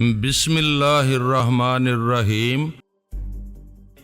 بسم اللہ الرحمن الرحیم۔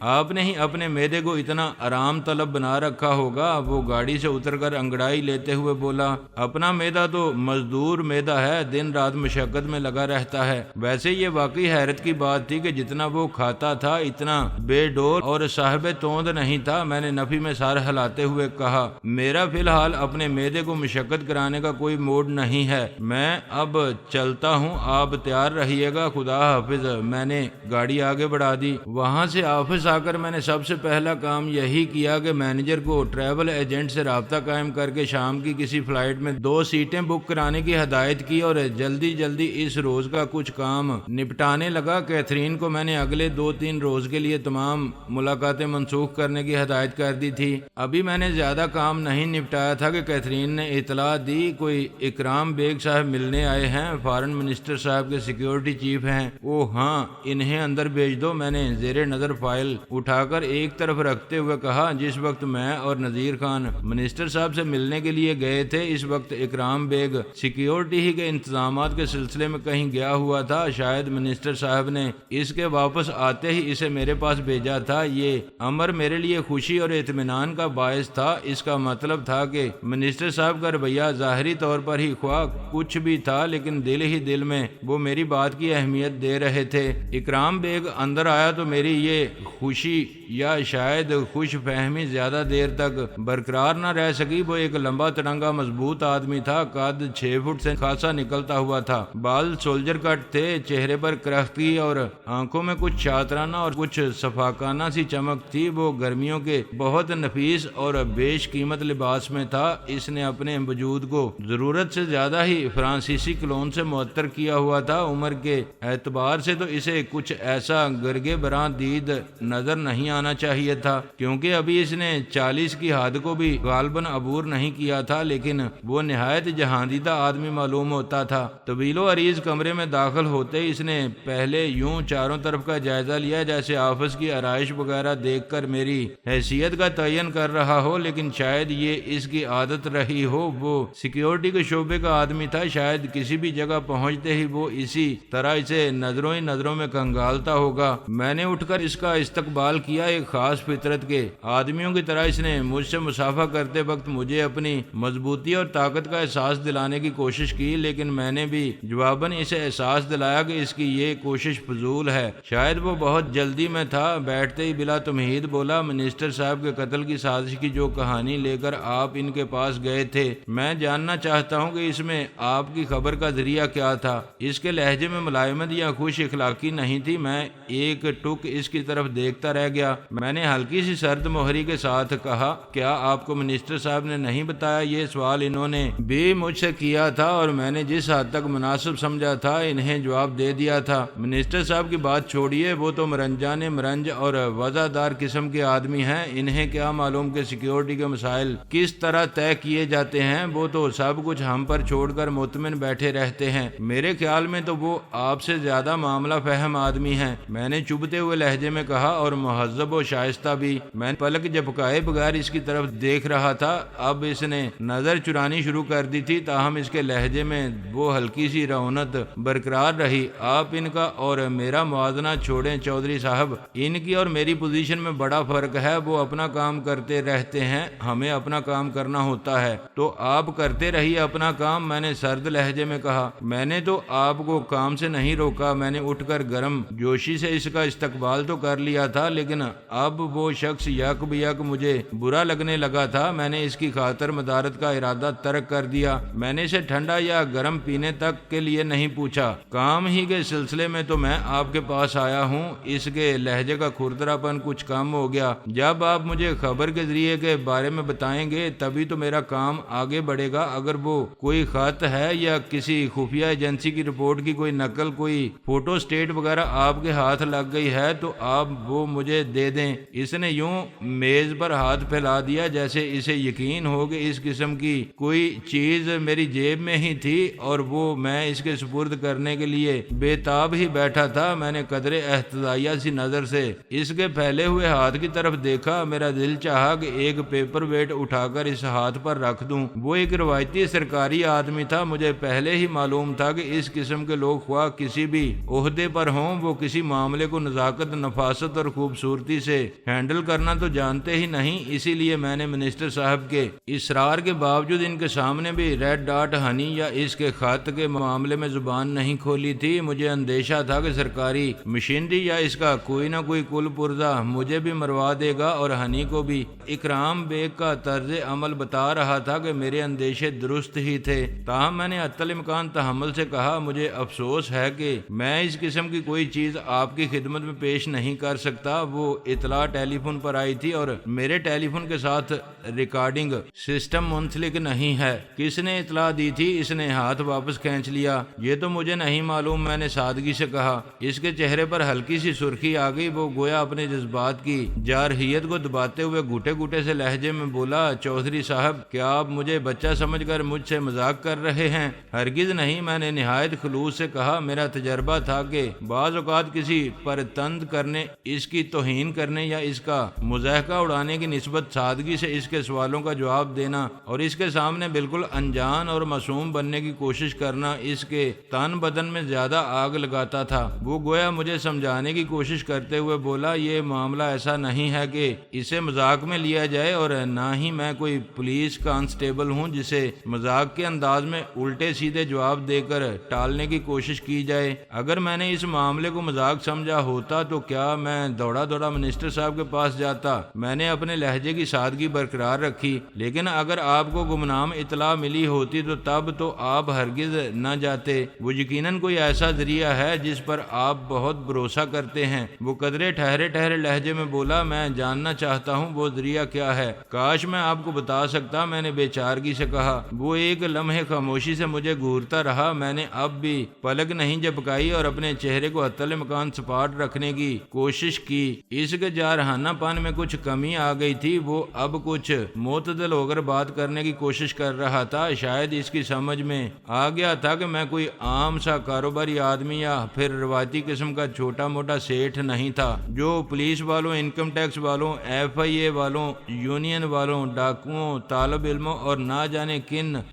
آپ نے ہی اپنے معدے کو اتنا آرام طلب بنا رکھا ہوگا۔ وہ گاڑی سے اتر کر انگڑائی لیتے ہوئے بولا، اپنا معدہ تو مزدور معدہ ہے، دن رات مشقت میں لگا رہتا ہے۔ ویسے یہ واقعی حیرت کی بات تھی کہ جتنا وہ کھاتا تھا اتنا بے ڈور اور صاحب توند نہیں تھا۔ میں نے نفی میں سار ہلاتے ہوئے کہا، میرا فی الحال اپنے معدے کو مشقت کرانے کا کوئی موڈ نہیں ہے، میں اب چلتا ہوں، آپ تیار رہیے گا، خدا حافظ۔ میں نے گاڑی آگے بڑھا دی۔ وہاں سے آفس آ کر میں نے سب سے پہلا کام یہی کیا کہ مینیجر کو ٹریول ایجنٹ سے رابطہ قائم کر کے شام کی کسی فلائٹ میں 2 سیٹیں بک کرانے کی ہدایت کی اور جلدی اس روز کا کچھ کام نپٹانے لگا۔ کیتھرین کو میں نے اگلے 2-3 روز کے لیے تمام ملاقاتیں منسوخ کرنے کی ہدایت کر دی تھی۔ ابھی میں نے زیادہ کام نہیں نپٹایا تھا کہ کیتھرین نے اطلاع دی، کوئی اکرام بیگ صاحب ملنے آئے ہیں، فارن منسٹر صاحب کے سیکیورٹی چیف ہیں۔ اوہ ہاں، انہیں اندر بھیج دو۔ میں نے زیر نظر فائل اٹھا کر ایک طرف رکھتے ہوئے کہا، جس وقت میں اور نذیر خان منسٹر صاحب سے ملنے کے لیے گئے تھے، اس وقت اکرام بیگ سیکیورٹی ہی کے انتظامات کے سلسلے میں کہیں گیا ہوا تھا۔ شاید منسٹر صاحب نے اس کے واپس آتے ہی اسے میرے پاس بھیجا تھا۔ یہ امر میرے لیے خوشی اور اطمینان کا باعث تھا۔ اس کا مطلب تھا کہ منسٹر صاحب کا رویہ ظاہری طور پر ہی خواہ کچھ بھی تھا، لیکن دل ہی دل میں وہ میری بات کی اہمیت دے رہے تھے۔ اکرام بیگ اندر آیا تو میری یہ خوشی یا شاید خوش فہمی زیادہ دیر تک برقرار نہ رہ سکی۔ وہ ایک لمبا تڑنگا مضبوط آدمی تھا، قد 6 فٹ سے خاصا نکلتا ہوا تھا، بال سولجر کٹ تھے، چہرے پر کرختی اور آنکھوں میں کچھ شاطرانہ اور کچھ شفاقانہ سی چمک تھی۔ وہ گرمیوں کے بہت نفیس اور بیش قیمت لباس میں تھا۔ اس نے اپنے وجود کو ضرورت سے زیادہ ہی فرانسیسی کلون سے معطر کیا ہوا تھا۔ عمر کے اعتبار سے تو اسے کچھ ایسا گرگے براں دید نظر نہیں آنا چاہیے تھا، کیونکہ ابھی اس نے 40 کی حد کو بھی غالباً عبور نہیں کیا تھا، لیکن وہ نہایت جہاندیدہ آدمی معلوم ہوتا تھا۔ طویل و عریض کمرے میں داخل ہوتے ہی اس نے پہلے یوں چاروں طرف کا جائزہ لیا جیسے آفس کی آرائش وغیرہ دیکھ کر میری حیثیت کا تعین کر رہا ہو، لیکن شاید یہ اس کی عادت رہی ہو۔ وہ سیکیورٹی کے شعبے کا آدمی تھا، شاید کسی بھی جگہ پہنچتے ہی وہ اسی طرح اسے نظروں میں کنگالتا ہوگا۔ میں نے اٹھ کر اس کا استقبال کیا۔ ایک خاص فطرت کے آدمیوں کی طرح اس نے مجھ سے مصافحہ کرتے وقت مجھے اپنی مضبوطی اور طاقت کا احساس دلانے کی کوشش کی، لیکن میں نے بھی جواباً اسے احساس دلایا کہ اس کی یہ کوشش فضول ہے۔ شاید وہ بہت جلدی میں تھا۔ بیٹھتے ہی بلا تمہید بولا، منسٹر صاحب کے قتل کی سازش کی جو کہانی لے کر آپ ان کے پاس گئے تھے، میں جاننا چاہتا ہوں کہ اس میں آپ کی خبر کا ذریعہ کیا تھا۔ اس کے لہجے میں ملائمت یا خوش اخلاقی نہیں تھی۔ میں ایک ٹک اس کی طرف دیکھتا رہ گیا۔ میں نے ہلکی سی سرد مہری کے ساتھ کہا، کیا آپ کو منسٹر صاحب نے نہیں بتایا؟ یہ سوال انہوں نے بھی مجھ سے کیا تھا اور میں نے جس حد تک مناسب سمجھا تھا انہیں جواب دے دیا تھا۔ منسٹر صاحب کی بات چھوڑیے، وہ تو مرنجان مرنج اور وضعدار قسم کے آدمی ہیں، انہیں کیا معلوم کہ سیکیورٹی کے مسائل کس طرح طے کیے جاتے ہیں۔ وہ تو سب کچھ ہم پر چھوڑ کر مطمئن بیٹھے رہتے ہیں۔ میرے خیال میں تو وہ آپ سے زیادہ معاملہ فہم آدمی ہیں، میں نے چبھتے ہوئے لہجے میں کہا، اور مہذب و شائستہ بھی۔ میں پلک جھپکائے بغیر اس کی طرف دیکھ رہا تھا۔ اب اس نے نظر چرانی شروع کر دی تھی، تاہم اس کے لہجے میں وہ ہلکی سی رونت برقرار رہی۔ آپ ان کا اور میرا موازنہ چھوڑیں چودھری صاحب، ان کی اور میری پوزیشن میں بڑا فرق ہے۔ وہ اپنا کام کرتے رہتے ہیں، ہمیں اپنا کام کرنا ہوتا ہے، تو آپ کرتے رہیے اپنا کام، میں نے سرد لہجے میں کہا۔ میں نے تو آپ کو کام سے نہیں روکا۔ میں نے اٹھ کر گرم جوشی سے اس کا استقبال تو کر لیا تھا، لیکن اب وہ شخص یک بیک مجھے برا لگنے لگا تھا۔ میں نے اس کی خاطر مدارت کا ارادہ ترک کر دیا۔ میں نے اسے ٹھنڈا یا گرم پینے تک کے لیے نہیں پوچھا، کام ہی کے سلسلے میں تو میں آپ کے پاس آیا ہوں۔ اس کے لہجے کا کھردرا پن کچھ کم ہو گیا۔ جب آپ مجھے خبر کے ذریعے کے بارے میں بتائیں گے تبھی تو میرا کام آگے بڑھے گا۔ اگر وہ کوئی خط ہے یا کسی خفیہ ایجنسی کی رپورٹ کی کوئی نقل، کوئی فوٹو سٹیٹ وغیرہ آپ کے ہاتھ لگ گئی ہے تو آپ وہ وہ مجھے دے دیں۔ اس نے یوں میز پر ہاتھ پھیلا دیا جیسے اسے یقین ہو کہ اس قسم کی کوئی چیز میری جیب میں ہی تھی اور وہ میں اس کے سپرد کرنے کے لیے بے تاب ہی بیٹھا تھا۔ میں نے قدرے احتجاجیہ سی نظر سے اس کے پھیلے ہوئے ہاتھ کی طرف دیکھا۔ میرا دل چاہا کہ ایک پیپر ویٹ اٹھا کر اس ہاتھ پر رکھ دوں۔ وہ ایک روایتی سرکاری آدمی تھا۔ مجھے پہلے ہی معلوم تھا کہ اس قسم کے لوگ خواہ کسی بھی عہدے پر ہوں، وہ کسی معاملے کو نزاکت، نفاست اور خوبصورتی سے ہینڈل کرنا تو جانتے ہی نہیں۔ اسی لیے میں نے منسٹر صاحب کے اصرار کے باوجود ان کے سامنے بھی ریڈ ڈاٹ ہنی یا اس کے خط کے معاملے میں زبان نہیں کھولی تھی۔ مجھے اندیشہ تھا کہ سرکاری مشینری یا اس کا کوئی نہ کوئی کل پرزہ مجھے بھی مروا دے گا اور ہنی کو بھی۔ اکرام بیگ کا طرز عمل بتا رہا تھا کہ میرے اندیشے درست ہی تھے، تاہم میں نے حتی الامکان تحمل سے کہا، مجھے افسوس ہے کہ میں اس قسم کی کوئی چیز آپ کی خدمت میں پیش نہیں کر سکتا۔ وہ اطلاع ٹیلی فون پر آئی تھی اور میرے ٹیلی فون کے ساتھ ریکارڈنگ سسٹم منسلک نہیں ہے۔ کس نے اطلاع دی تھی؟ اس نے ہاتھ واپس کھینچ لیا۔ یہ تو مجھے نہیں معلوم، میں نے سادگی سے کہا۔ اس کے چہرے پر ہلکی سی سرخی آ گئی۔ وہ گویا اپنے جذبات کی جارحیت کو دباتے ہوئے گھٹے گھٹے سے لہجے میں بولا، چودھری صاحب کیا آپ مجھے بچہ سمجھ کر مجھ سے مذاق کر رہے ہیں؟ ہرگز نہیں، میں نے نہایت خلوص سے کہا۔ میرا تجربہ تھا کہ بعض اوقات کسی پر تند کرنے، اس کی توہین کرنے یا اس کا مضحکہ اڑانے کی نسبت سادگی سے اس کے سوالوں کا جواب دینا اور اس کے سامنے بالکل انجان اور معصوم بننے کی کوشش کرنا اس کے تن بدن میں زیادہ آگ لگاتا تھا۔ وہ گویا مجھے سمجھانے کی کوشش کرتے ہوئے بولا، یہ معاملہ ایسا نہیں ہے کہ اسے مذاق میں لیا جائے اور نہ ہی میں کوئی پولیس کانسٹیبل ہوں جسے مذاق کے انداز میں الٹے سیدھے جواب دے کر ٹالنے کی کوشش کی جائے۔ اگر میں نے اس معاملے کو مذاق سمجھا ہوتا تو کیا میں دوڑا دوڑا منسٹر صاحب کے پاس جاتا؟ میں نے اپنے لہجے کی سادگی برقرار رکھی، لیکن اگر آپ کو گمنام اطلاع ملی ہوتی تو تب تو آپ ہرگز نہ جاتے۔ وہ یقیناً کوئی ایسا ذریعہ ہے جس پر آپ بہت بھروسہ کرتے ہیں۔ وہ قدرے ٹھہرے ٹھہرے لہجے میں بولا، میں جاننا چاہتا ہوں وہ ذریعہ کیا ہے؟ کاش میں آپ کو بتا سکتا، میں نے بے چارگی سے کہا۔ وہ ایک لمحے خاموشی سے مجھے گھورتا رہا۔ میں نے اب بھی پلک نہیں جھپکائی اور اپنے چہرے کو حتی الامکان سپاٹ رکھنے کی کوشش کی۔ اس کے جارحانہ پن میں کچھ کمی آ گئی تھی۔ وہ اب کچھ معتدل ہو کر بات کرنے کی کوشش کر رہا تھا۔ شاید اس کی سمجھ میں آ گیا تھا کہ میں کوئی عام سا کاروباری آدمی یا پھر روایتی قسم کا چھوٹا موٹا سیٹھ نہیں تھا جو پولیس والوں، انکم ٹیکس والوں، FIA والوں، یونین والوں، ڈاکوؤں، طالب علموں اور نہ جانے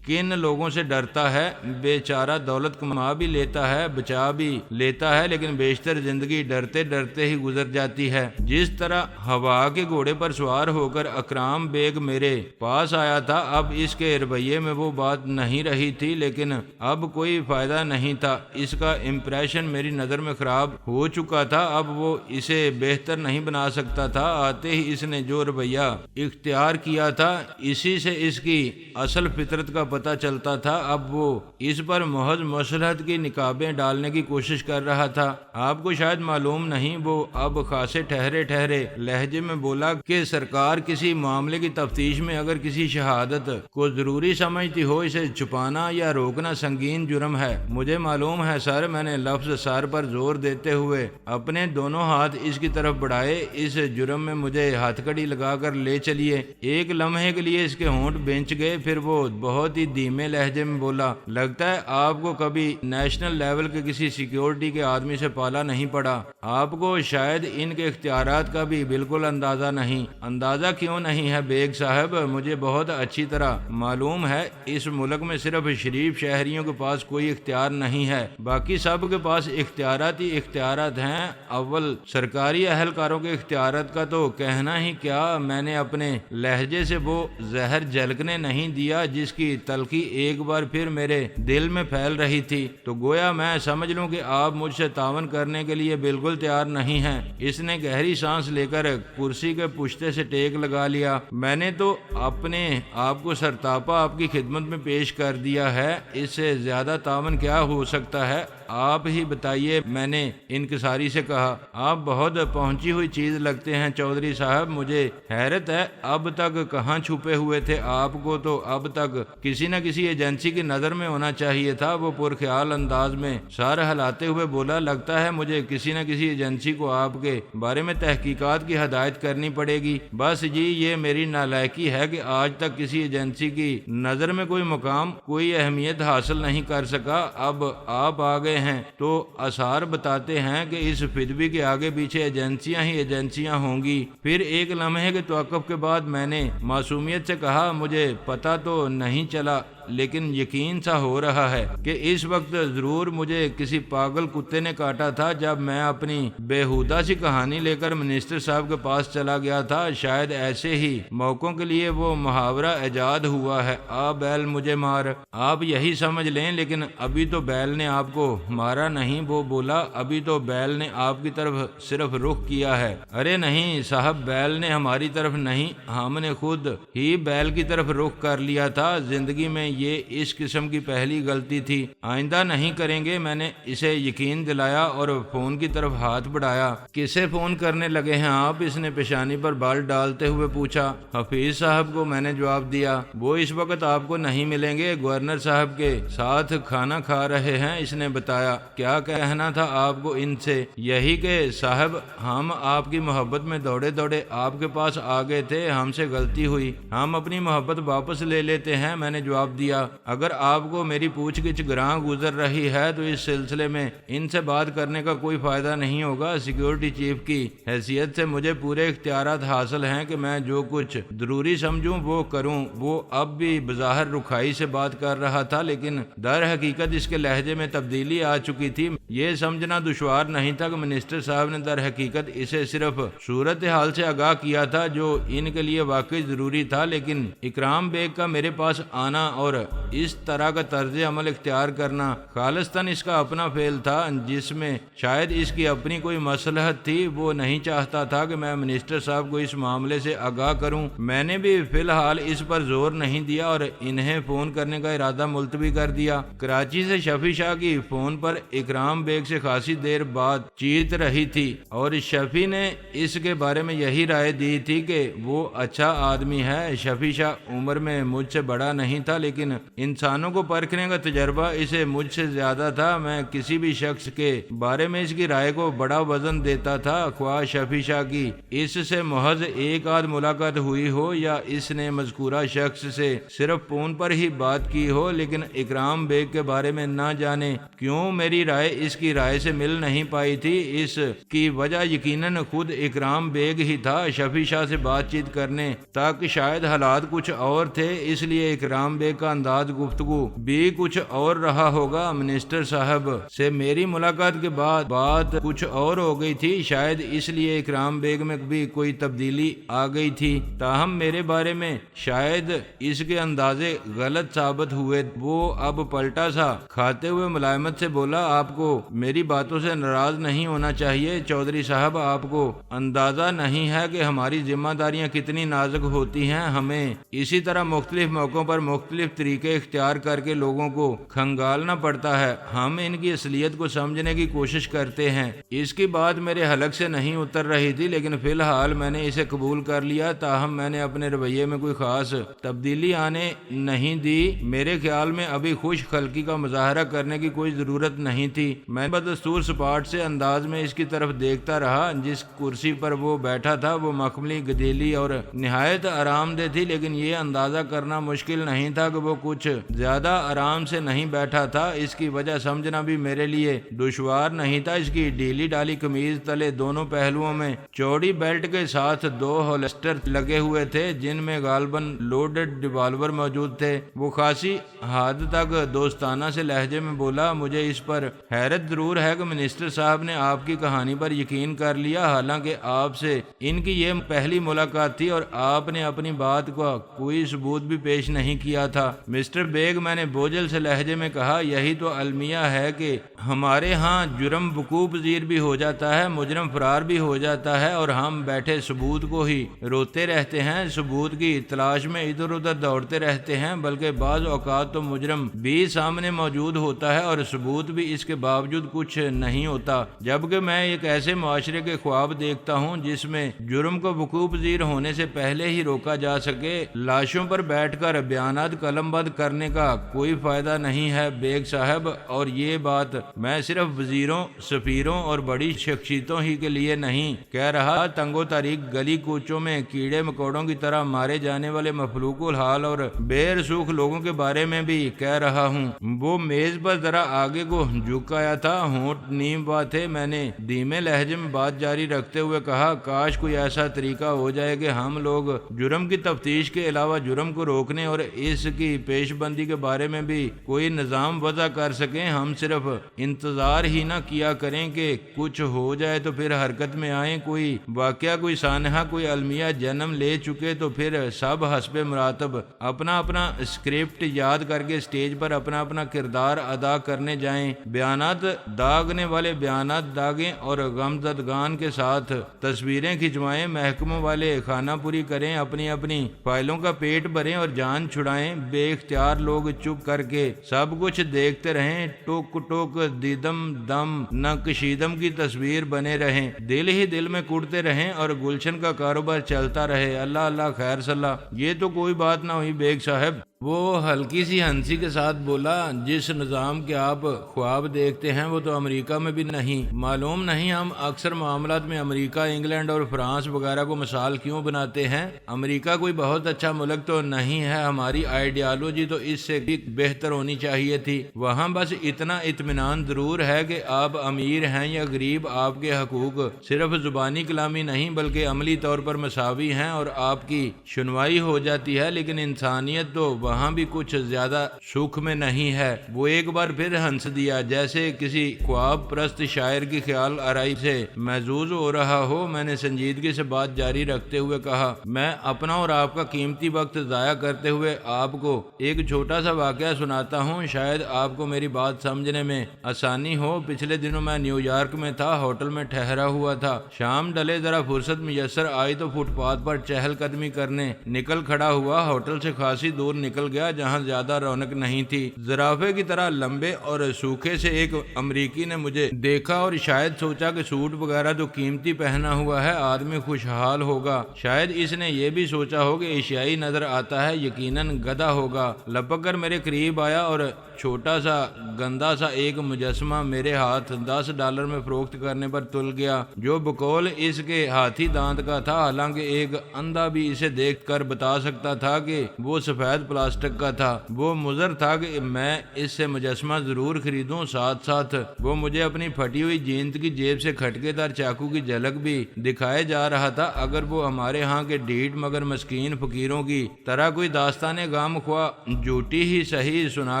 کن لوگوں سے ڈرتا ہے۔ بیچارہ دولت کما بھی لیتا ہے، بچا بھی لیتا ہے، لیکن بیشتر زندگی ڈرتے ڈرتے ہی گزر جاتی ہے۔ جس طرح ہوا کے گھوڑے پر سوار ہو کر اکرام بیگ میرے پاس آیا تھا، اب اس کے رویے میں وہ بات نہیں رہی تھی، لیکن اب کوئی فائدہ نہیں تھا۔ اس کا امپریشن میری نظر میں خراب ہو چکا تھا، اب وہ اسے بہتر نہیں بنا سکتا تھا۔ آتے ہی اس نے جو رویہ اختیار کیا تھا اسی سے اس کی اصل فطرت کا پتہ چلتا تھا۔ اب وہ اس پر محض مصلحت کی نقابیں ڈالنے کی کوشش کر رہا تھا۔ آپ کو شاید معلوم نہیں، وہ اب خاصے ٹھہرے ٹھہرے لہجے میں بولا کہ سرکار کسی معاملے کی تفتیش میں اگر کسی شہادت کو ضروری سمجھتی ہو، اسے چھپانا یا روکنا سنگین جرم ہے۔ مجھے معلوم ہے سر، میں نے لفظ سر پر زور دیتے ہوئے اپنے دونوں ہاتھ اس کی طرف بڑھائے۔ اس جرم میں مجھے ہتھ کڑی لگا کر لے چلیے۔ ایک لمحے کے لیے اس کے ہونٹ بینچ گئے، پھر وہ بہت ہی دھیمے لہجے میں بولا، لگتا ہے آپ کو کبھی نیشنل لیول کے کسی سیکیورٹی کے آدمی سے پالا نہیں پڑا۔ آپ کو شاید ان کے اختیارات کا بھی بالکل اندازہ نہیں۔ اندازہ کیوں نہیں ہے بیگ صاحب؟ مجھے بہت اچھی طرح معلوم ہے اس ملک میں صرف شریف شہریوں کے پاس کوئی اختیار نہیں ہے، باقی سب کے پاس اختیارات ہی اختیارات ہیں۔ اول سرکاری اہلکاروں کے اختیارات کا تو کہنا ہی کیا۔ میں نے اپنے لہجے سے وہ زہر جھلکنے نہیں دیا جس کی تلخی ایک بار پھر میرے دل میں پھیل رہی تھی، تو گویا میں سمجھ لوں کہ آپ مجھ سے تعاون کرنے کے لیے بالکل تیار نہیں ہیں۔ اس نے گہری سانس لے کر کرسی کے پشتے سے ٹیک لگا لیا۔ میں نے تو اپنے آپ کو سرتاپا آپ کی خدمت میں پیش کر دیا ہے، اس سے زیادہ تعاون کیا ہو سکتا ہے؟ آپ ہی بتائیے، میں نے انکساری سے کہا۔ آپ بہت پہنچی ہوئی چیز لگتے ہیں چودھری صاحب، مجھے حیرت ہے اب تک کہاں چھپے ہوئے تھے؟ آپ کو تو اب تک کسی نہ کسی ایجنسی کی نظر میں ہونا چاہیے تھا۔ وہ پرخیال انداز میں سر ہلاتے ہوئے بولا، لگتا ہے مجھے کسی نہ کسی ایجنسی کو آپ کے کے بارے میں تحقیقات کی ہدایت کرنی پڑے گی۔ بس جی یہ میری نالائکی ہے کہ آج تک کسی ایجنسی کی نظر میں کوئی مقام کوئی اہمیت حاصل نہیں کر سکا۔ اب آپ آ گئے ہیں تو آثار بتاتے ہیں کہ اس فدوی کے آگے پیچھے ایجنسیاں ہی ایجنسیاں ہوں گی۔ پھر ایک لمحے کے توقف کے بعد میں نے معصومیت سے کہا، مجھے پتہ تو نہیں چلا لیکن یقین سا ہو رہا ہے کہ اس وقت ضرور مجھے کسی پاگل کتے نے کاٹا تھا جب میں اپنی بےہودہ سی کہانی لے کر منسٹر صاحب کے پاس چلا گیا تھا۔ شاید ایسے ہی موقعوں کے لیے وہ محاورہ ایجاد ہوا ہے، آ بیل مجھے مار، آپ یہی سمجھ لیں۔ لیکن ابھی تو بیل نے آپ کو مارا نہیں، وہ بولا، ابھی تو بیل نے آپ کی طرف صرف رخ کیا ہے۔ ارے نہیں صاحب، بیل نے ہماری طرف نہیں، ہم نے خود ہی بیل کی طرف رخ کر لیا تھا۔ زندگی میں یہ اس قسم کی پہلی غلطی تھی، آئندہ نہیں کریں گے، میں نے اسے یقین دلایا اور فون کی طرف ہاتھ بڑھایا۔ کسے فون کرنے لگے ہیں آپ؟ اس نے پیشانی پر بال ڈالتے ہوئے پوچھا۔ حفیظ صاحب کو، میں نے جواب دیا۔ وہ اس وقت آپ کو نہیں ملیں گے، گورنر صاحب کے ساتھ کھانا کھا رہے ہیں، اس نے بتایا۔ کیا کہنا تھا آپ کو ان سے؟ یہی کہ صاحب ہم آپ کی محبت میں دوڑے دوڑے آپ کے پاس آ گئے تھے، ہم سے غلطی ہوئی، ہم اپنی محبت واپس لے لیتے ہیں، میں نے جواب دیا۔ اگر آپ کو میری پوچھ گچھ گراں گزر رہی ہے تو اس سلسلے میں ان سے بات کرنے کا کوئی فائدہ نہیں ہوگا۔ سیکیورٹی چیف کی حیثیت سے مجھے پورے اختیارات حاصل ہیں کہ میں جو کچھ ضروری سمجھوں وہ کروں۔ وہ اب بھی بظاہر رکھائی سے بات کر رہا تھا لیکن در حقیقت اس کے لہجے میں تبدیلی آ چکی تھی۔ یہ سمجھنا دشوار نہیں تھا کہ منسٹر صاحب نے در حقیقت اسے صرف صورتحال سے آگاہ کیا تھا جو ان کے لیے واقعی ضروری تھا، لیکن اکرام بیگ کا میرے پاس آنا اور اس طرح کا طرز عمل اختیار کرنا خالصتاً اس کا اپنا فعل تھا جس میں شاید اس کی اپنی کوئی مصلحت تھی۔ وہ نہیں چاہتا تھا کہ میں منسٹر صاحب کو اس معاملے سے آگاہ کروں۔ میں نے بھی فی الحال اس پر زور نہیں دیا اور انہیں فون کرنے کا ارادہ ملتوی کر دیا۔ کراچی سے شفیع شاہ کی فون پر اکرام بیگ سے خاصی دیر بعد چیت رہی تھی اور شفیع نے اس کے بارے میں یہی رائے دی تھی کہ وہ اچھا آدمی ہے۔ شفیع شاہ عمر میں مجھ سے بڑا نہیں تھا لیکن انسانوں کو پرکھنے کا تجربہ اسے مجھ سے زیادہ تھا۔ میں کسی بھی شخص کے بارے میں اس کی رائے کو بڑا وزن دیتا تھا، خواہ شفیع شاہ کی اس سے محض ایک آدھ ملاقات ہوئی ہو یا اس نے مذکورہ شخص سے صرف فون پر ہی بات کی ہو۔ لیکن اکرام بیگ کے بارے میں نہ جانے کیوں میری رائے اس کی رائے سے مل نہیں پائی تھی۔ اس کی وجہ یقیناً خود اکرام بیگ ہی تھا۔ شفیع شاہ سے بات چیت کرنے تک شاید حالات کچھ اور تھے، اس لیے اکرام بیگ کا انداز گفتگو بھی کچھ اور رہا ہوگا۔ منسٹر صاحب سے میری ملاقات کے بعد بات کچھ اور ہو گئی تھی، شاید اس لیے اکرام بیگ میں بھی کوئی تبدیلی آ گئی تھی، تاہم میرے بارے میں شاید اس کے اندازے غلط ثابت ہوئے۔ وہ اب پلٹا سا کھاتے ہوئے ملائمت سے بولا، آپ کو میری باتوں سے ناراض نہیں ہونا چاہیے چودھری صاحب، آپ کو اندازہ نہیں ہے کہ ہماری ذمہ داریاں کتنی نازک ہوتی ہیں۔ ہمیں اسی طرح مختلف موقعوں پر مختلف طریقے اختیار کر کے لوگوں کو کھنگالنا پڑتا ہے۔ ہم ان کی اصلیت کو سمجھنے کی کوشش کرتے ہیں۔ اس کی بات میرے حلق سے نہیں اتر رہی تھی لیکن فی الحال میں نے اسے قبول کر لیا، تاہم میں نے اپنے رویے میں کوئی خاص تبدیلی آنے نہیں دی۔ میرے خیال میں ابھی خوش خلقی کا مظاہرہ کرنے کی کوئی ضرورت نہیں تھی۔ میں بدستور سپاٹ سے انداز میں اس کی طرف دیکھتا رہا۔ جس کرسی پر وہ بیٹھا تھا وہ مخملی گدیلی اور نہایت آرام دہ تھی، لیکن یہ اندازہ کرنا مشکل نہیں تھا کہ وہ کچھ زیادہ آرام سے نہیں بیٹھا تھا۔ اس کی وجہ سمجھنا بھی میرے لیے دشوار نہیں تھا۔ اس کی ڈھیلی ڈالی قمیض تلے دونوں پہلوؤں میں چوڑی بیلٹ کے ساتھ 2 ہولسٹر لگے ہوئے تھے جن میں غالباً لوڈڈ ریوالور موجود تھے۔ وہ خاصی حد تک دوستانہ سے لہجے میں بولا، مجھے اس پر حیرت ضرور ہے کہ منسٹر صاحب نے آپ کی کہانی پر یقین کر لیا، حالانکہ آپ سے ان کی یہ پہلی ملاقات تھی اور آپ نے اپنی بات کا کوئی ثبوت بھی پیش نہیں کیا تھا۔ مسٹر بیگ، میں نے بوجھل سے لہجے میں کہا، یہی تو المیہ ہے کہ ہمارے ہاں جرم وقوع پذیر بھی ہو جاتا ہے، مجرم فرار بھی ہو جاتا ہے اور ہم بیٹھے ثبوت کو ہی روتے رہتے ہیں، ثبوت کی تلاش میں ادھر ادھر دوڑتے رہتے ہیں، بلکہ بعض اوقات تو مجرم بھی سامنے موجود ہوتا ہے اور ثبوت بھی اس کے باوجود کچھ نہیں ہوتا۔ جبکہ میں ایک ایسے معاشرے کے خواب دیکھتا ہوں جس میں جرم کو وقوع پذیر ہونے سے پہلے ہی روکا جا سکے۔ لاشوں پر بیٹھ کر بیانات قلم قلم بند کرنے کا کوئی فائدہ نہیں ہے بیگ صاحب، اور یہ بات میں صرف وزیروں، سفیروں اور بڑی شخصیتوں ہی کے لیے نہیں کہہ رہا، تنگو تاریک گلی کوچوں میں کیڑے مکوڑوں کی طرح مارے جانے والے مفلوق الحال اور بے رسوخ لوگوں کے بارے میں بھی کہہ رہا ہوں۔ وہ میز پر ذرا آگے کو جھک آیا تھا، ہونٹ نیم بات تھے۔ میں نے دھیمے لہجے میں بات جاری رکھتے ہوئے کہا، کاش کوئی ایسا طریقہ ہو جائے کہ ہم لوگ جرم کی تفتیش کے علاوہ جرم کو روکنے اور اس کی پیش بندی کے بارے میں بھی کوئی نظام وضع کر سکیں۔ ہم صرف انتظار ہی نہ کیا کریں کہ کچھ ہو جائے تو پھر حرکت میں آئیں، کوئی واقعہ، کوئی سانحہ، کوئی المیہ جنم لے چکے تو پھر سب حسب مراتب اپنا اپنا اسکرپٹ یاد کر کے اسٹیج پر اپنا اپنا کردار ادا کرنے جائیں، بیانات داغنے والے بیانات داغیں اور غمزدگان کے ساتھ تصویریں کھنچوائیں، محکموں والے خانہ پوری کریں، اپنی اپنی فائلوں کا پیٹ بھریں اور جان چھڑائیں، بے اختیار لوگ چپ کر کے سب کچھ دیکھتے رہیں، ٹوک ٹوک دیدم دم نقشیدم کی تصویر بنے رہیں، دل ہی دل میں کڑتے رہیں اور گلشن کا کاروبار چلتا رہے۔ اللہ اللہ خیر صلاح۔ یہ تو کوئی بات نہ ہوئی بیگ صاحب، وہ ہلکی سی ہنسی کے ساتھ بولا، جس نظام کے آپ خواب دیکھتے ہیں وہ تو امریکہ میں بھی نہیں۔ معلوم نہیں ہم اکثر معاملات میں امریکہ، انگلینڈ اور فرانس وغیرہ کو مثال کیوں بناتے ہیں۔ امریکہ کوئی بہت اچھا ملک تو نہیں ہے، ہماری آئیڈیالوجی تو اس سے بھی بہتر ہونی چاہیے تھی۔ وہاں بس اتنا اطمینان ضرور ہے کہ آپ امیر ہیں یا غریب، آپ کے حقوق صرف زبانی کلامی نہیں بلکہ عملی طور پر مساوی ہیں اور آپ کی سنوائی ہو جاتی ہے، لیکن انسانیت تو وہاں بھی کچھ زیادہ سکھ میں نہیں ہے۔ وہ ایک بار پھر ہنس دیا، جیسے کسی خواب پرست شاعر کی خیال آرائی سے محظوظ ہو رہا ہو۔ میں نے سنجیدگی سے بات جاری رکھتے ہوئے کہا، میں اپنا اور آپ کا قیمتی وقت ضائع کرتے ہوئے آپ کو ایک چھوٹا سا واقعہ سناتا ہوں، شاید آپ کو میری بات سمجھنے میں آسانی ہو۔ پچھلے دنوں میں نیو یارک میں تھا، ہوٹل میں ٹھہرا ہوا تھا، شام ڈلے ذرا فرصت میسر آئی تو فٹ پاتھ پر چہل قدمی کرنے نکل کھڑا ہوا۔ ہوٹل سے خاصی دور نکل گیا جہاں زیادہ رونق نہیں تھی۔ زرافے کی طرح لمبے اور سوکھے سے ایک امریکی نے مجھے دیکھا اور شاید سوچا کہ سوٹ وغیرہ تو قیمتی پہنا ہوا ہے، آدمی خوشحال ہوگا۔ شاید اس نے یہ بھی سوچا ہو کہ ایشیائی نظر آتا ہے، یقیناً گدھا ہوگا۔ لپک کر میرے قریب آیا اور چھوٹا سا گندا سا ایک مجسمہ میرے ہاتھ $10 میں فروخت کرنے پر تل گیا، جو بقول اس کے ہاتھی دانت کا تھا، حالانکہ ایک اندھا بھی اسے دیکھ کر بتا سکتا تھا کہ وہ سفید پلاسٹک کا تھا۔ وہ مضر تھا کہ میں اس سے مجسمہ ضرور خریدوں، ساتھ ساتھ وہ مجھے اپنی پھٹی ہوئی جینت کی جیب سے کھٹکے دار چاقو کی جھلک بھی دکھائے جا رہا تھا۔ اگر وہ ہمارے ہاں کے ڈھیٹ مگر مسکین فقیروں کی طرح کوئی داستان غم خواہ جھوٹی ہی صحیح سنا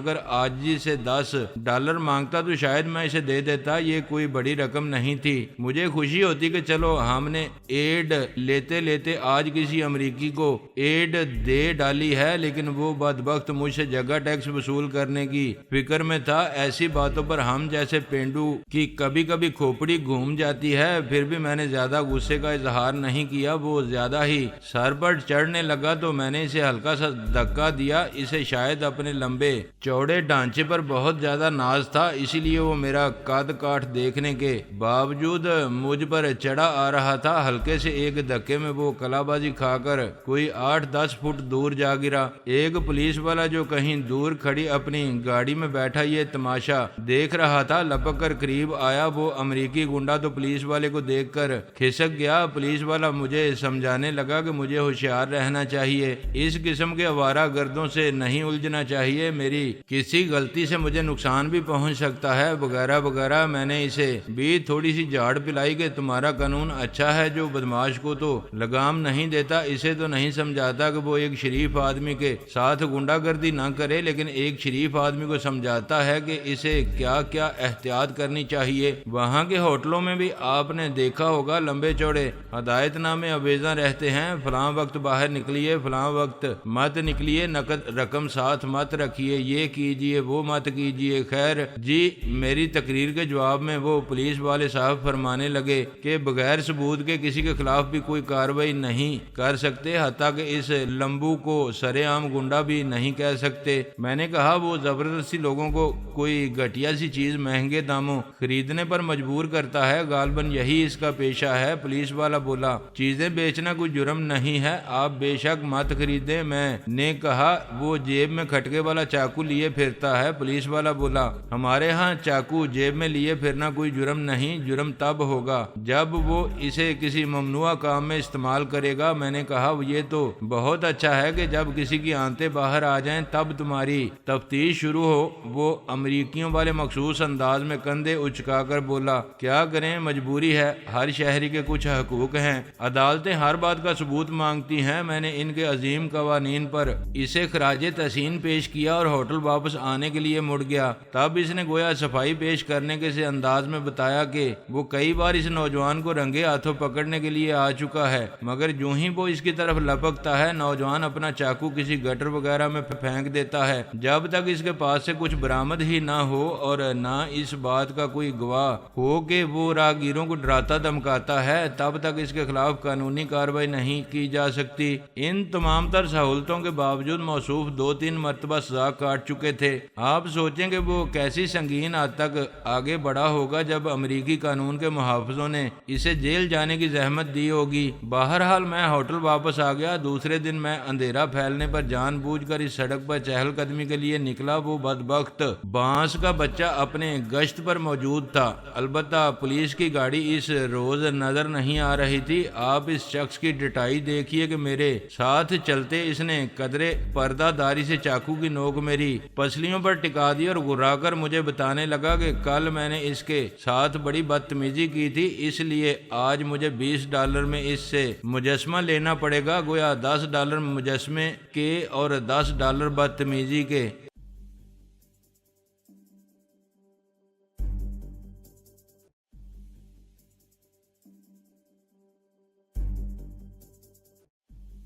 کر عاجزی سے $10 مانگتا تو شاید میں اسے دے دیتا، یہ کوئی بڑی رقم نہیں تھی۔ مجھے خوشی ہوتی کہ چلو ہم نے ایڈ لیتے لیتے آج کسی امریکی کو ایڈ دے ڈالی ہے، لیکن وہ بدبخت مجھ سے جگہ ٹیکس وصول کرنے کی فکر میں تھا۔ ایسی باتوں پر ہم جیسے پینڈو کی کبھی کبھی کھوپڑی گھوم جاتی ہے۔ پھر بھی میں نے زیادہ غصے کا اظہار نہیں کیا۔ وہ زیادہ ہی سر پر چڑھنے لگا تو میں نے اسے ہلکا سا دھکا دیا۔ اسے شاید اپنے لمبے چوڑے ڈھانچے پر بہت زیادہ ناز تھا، اسی لیے وہ میرا قد کاٹ دیکھنے کے باوجود مجھ پر چڑھا آ رہا تھا۔ ہلکے سے ایک دھکے میں وہ کلا بازی کھا کر کوئی 8-10 فٹ دور جا گرا۔ ایک پولیس والا جو کہیں دور کھڑی اپنی گاڑی میں بیٹھا یہ تماشا دیکھ رہا تھا، لپک کر قریب آیا۔ وہ امریکی گنڈا تو پولیس والے کو دیکھ کر کھسک گیا۔ پولیس والا مجھے سمجھانے لگا کہ مجھے ہوشیار رہنا چاہیے، اس قسم کے آوارہ گردوں سے نہیں الجھنا چاہیے، میری کسی غلطی سے مجھے نقصان بھی پہنچ سکتا ہے، وغیرہ وغیرہ۔ میں نے اسے بھی تھوڑی سی جھاڑ پلائی کہ تمہارا قانون اچھا ہے جو بدماش کو تو لگام نہیں دیتا، اسے تو نہیں سمجھاتا کہ وہ ایک شریف آدمی کے ساتھ گنڈا گردی نہ کرے، لیکن ایک شریف آدمی کو سمجھاتا ہے کہ اسے کیا کیا احتیاط کرنی چاہیے۔ وہاں کے ہوٹلوں میں بھی آپ نے دیکھا ہوگا لمبے چوڑے ہدایت نامے آویزاں رہتے ہیں، فلاں وقت باہر نکلیے، فلاں وقت مت نکلیے، نقد رقم ساتھ مت رکھیے، یہ کیجیے وہ مت کیجیے۔ خیر جی، میری تقریر کے جواب میں وہ پولیس والے صاحب فرمانے لگے کہ بغیر ثبوت کے کسی کے خلاف بھی کوئی کارروائی نہیں کر سکتے، حتیٰ کہ اس لمبو کو سرے عام گنڈا برا بھی نہیں کہہ سکتے۔ میں نے کہا وہ زبردستی لوگوں کو کوئی گھٹیا سی چیز مہنگے داموں خریدنے پر مجبور کرتا ہے، غالباً یہی اس کا پیشہ ہے۔ پولیس والا بولا چیزیں بیچنا کوئی جرم نہیں ہے، آپ بے شک مت خریدیں۔ میں نے کہا وہ جیب میں کھٹکے والا چاقو لیے پھرتا ہے۔ پولیس والا بولا ہمارے ہاں چاقو جیب میں لیے پھرنا کوئی جرم نہیں، جرم تب ہوگا جب وہ اسے کسی ممنوع کام میں استعمال کرے گا۔ میں نے کہا یہ تو بہت اچھا ہے کہ جب کسی کی آنتیں باہر آ جائیں تب تمہاری تفتیش شروع ہو۔ وہ امریکیوں والے مخصوص انداز میں کندھے اچکا کر بولا کیا کریں، مجبوری ہے، ہر شہری کے کچھ حقوق ہیں، عدالتیں ہر بات کا ثبوت مانگتی ہیں۔ میں نے ان کے عظیم قوانین پر اسے خراج تحسین پیش کیا اور ہوٹل واپس آنے کے لیے مڑ گیا۔ تب اس نے گویا صفائی پیش کرنے کے سے انداز میں بتایا کہ وہ کئی بار اس نوجوان کو رنگے ہاتھوں پکڑنے کے لیے آ چکا ہے، مگر جو ہی وہ اس کی طرف لپکتا ہے نوجوان اپنا چاقو کسی گٹر وغیرہ میں پھینک دیتا ہے۔ جب تک اس کے پاس سے کچھ برآمد ہی نہ ہو اور نہ اس بات کا کوئی گواہ ہو کہ وہ راہگیروں کو ڈراتا دھمکاتا ہے، تب تک اس کے خلاف قانونی کارروائی نہیں کی جا سکتی۔ ان تمام تر سہولتوں کے باوجود موصوف 2-3 مرتبہ سزا کاٹ چکے تھے۔ آپ سوچیں کہ وہ کیسی سنگین حد تک آگے بڑھا ہوگا جب امریکی قانون کے محافظوں نے اسے جیل جانے کی زحمت دی ہوگی۔ بہرحال میں ہوٹل واپس آ گیا۔ دوسرے دن میں اندھیرا پھیلنے پر جان بوجھ کر اس سڑک پر چہل قدمی کے لیے نکلا۔ وہ بدبخت بانس کا بچہ اپنے گشت پر موجود تھا، البتہ پولیس کی گاڑی اس روز نظر نہیں آ رہی تھی۔ آپ اس شخص کی ڈٹائی دیکھیے کہ میرے ساتھ چلتے اس نے قدرے پردہ داری سے چاقو کی نوک میری پسلیوں پر ٹکا دی اور گھرا کر مجھے بتانے لگا کہ کل میں نے اس کے ساتھ بڑی بدتمیزی کی تھی، اس لیے آج مجھے $20 میں اس سے مجسمہ لینا پڑے گا۔ گویا $10 مجسمے کے اور $10 بدتمیزی کے۔